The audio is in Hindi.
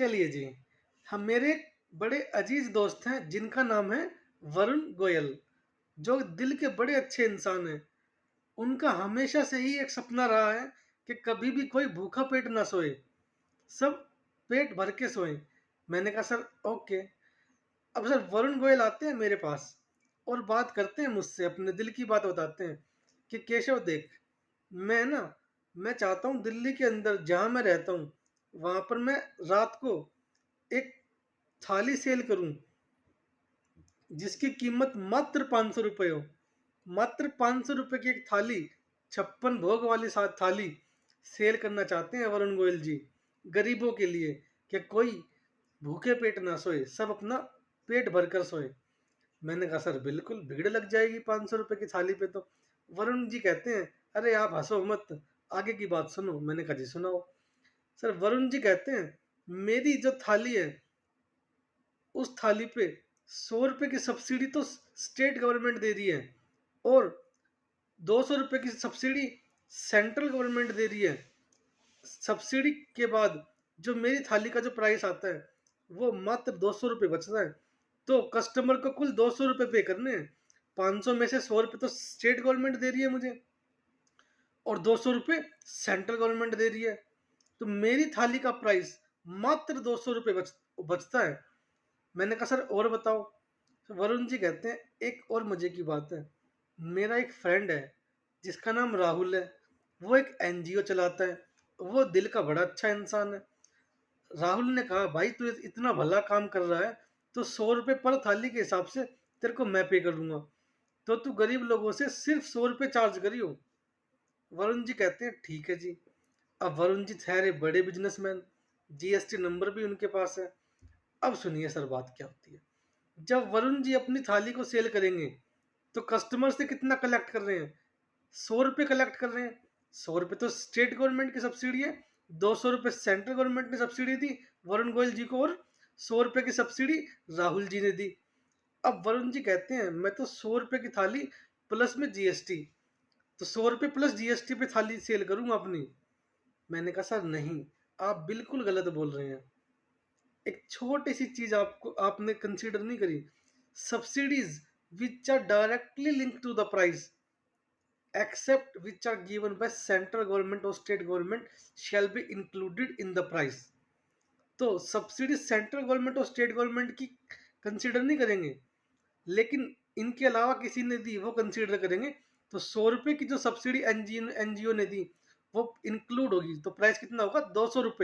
चलिए जी, हम मेरे एक बड़े अजीज दोस्त हैं जिनका नाम है वरुण गोयल, जो दिल के बड़े अच्छे इंसान हैं। उनका हमेशा से ही एक सपना रहा है कि कभी भी कोई भूखा पेट ना सोए, सब पेट भर के सोएं। मैंने कहा सर ओके। अब सर वरुण गोयल आते हैं मेरे पास और बात करते हैं मुझसे, अपने दिल की बात बताते हैं कि केशव देख, मैं ना मैं चाहता हूँ दिल्ली के अंदर जहाँ मैं रहता हूँ वहाँ पर मैं रात को एक थाली सेल करूं जिसकी कीमत मात्र 500 रुपये हो। मात्र 500 रुपये की एक थाली, 56 भोग वाली थाली सेल करना चाहते हैं वरुण गोयल जी, गरीबों के लिए, कि कोई भूखे पेट ना सोए, सब अपना पेट भरकर सोए। मैंने कहा सर बिल्कुल, भीड़ लग जाएगी 500 रुपये की थाली पे तो। वरुण जी कहते हैं अरे आप हंसो मत, आगे की बात सुनो। मैंने कहा जी सुनाओ। सर वरुण जी कहते हैं मेरी जो थाली है उस थाली पे 100 रुपये की सब्सिडी तो स्टेट गवर्नमेंट दे रही है, और 200 रुपये की सब्सिडी सेंट्रल गवर्नमेंट दे रही है। सब्सिडी के बाद जो मेरी थाली का जो प्राइस आता है वो मात्र 200 रुपये बचता है। तो कस्टमर को कुल 200 रुपये पे करने हैं। 500 में से 100 रुपये तो स्टेट गवर्नमेंट दे रही है मुझे, और 200 रुपये सेंट्रल गवर्नमेंट दे रही है। तो मेरी थाली का प्राइस मात्र 200 रुपये बचता है। मैंने कहा सर और बताओ। तो वरुण जी कहते हैं एक और मजे की बात है, मेरा एक फ्रेंड है जिसका नाम राहुल है, वो एक एनजीओ चलाता है, वो दिल का बड़ा अच्छा इंसान है। राहुल ने कहा भाई तू इतना भला काम कर रहा है तो 100 रुपये पर थाली के हिसाब से तेरे को मैं पे कर दूंगा, तो तू गरीब लोगों से सिर्फ 100 रुपये चार्ज करियो। वरुण जी कहते हैं ठीक है जी। अब वरुण जी ठहरे बड़े बिजनेसमैन, जीएसटी नंबर भी उनके पास है। अब सुनिए सर बात क्या होती है। जब वरुण जी अपनी थाली को सेल करेंगे तो कस्टमर से कितना कलेक्ट कर रहे हैं? 100 रुपये कलेक्ट कर रहे हैं। 100 रुपये तो स्टेट गवर्नमेंट की सब्सिडी है, 200 रुपये सेंट्रल गवर्नमेंट ने सब्सिडी दी वरुण गोयल जी को, और 100 रुपये की सब्सिडी राहुल जी ने दी। अब वरुण जी कहते हैं मैं तो 100 रुपये की थाली प्लस में जीएसटी, तो 100 रुपये प्लस जीएसटी पे थाली सेल करूंगा अपनी। मैंने कहा सर नहीं, आप बिल्कुल गलत बोल रहे हैं। एक छोटी सी चीज आपको आपने कंसीडर नहीं करी। Subsidies which are directly link to the price except which are given by central government or state government shall be included in the price। तो सब्सिडी सेंट्रल गवर्नमेंट और स्टेट गवर्नमेंट की कंसीडर नहीं करेंगे, लेकिन इनके अलावा किसी ने दी वो कंसीडर करेंगे। तो 100 रुपये की जो सब्सिडी एनजीओ ने दी वो इंक्लूड होगी, तो प्राइस कितना होगा? 200 रुपये।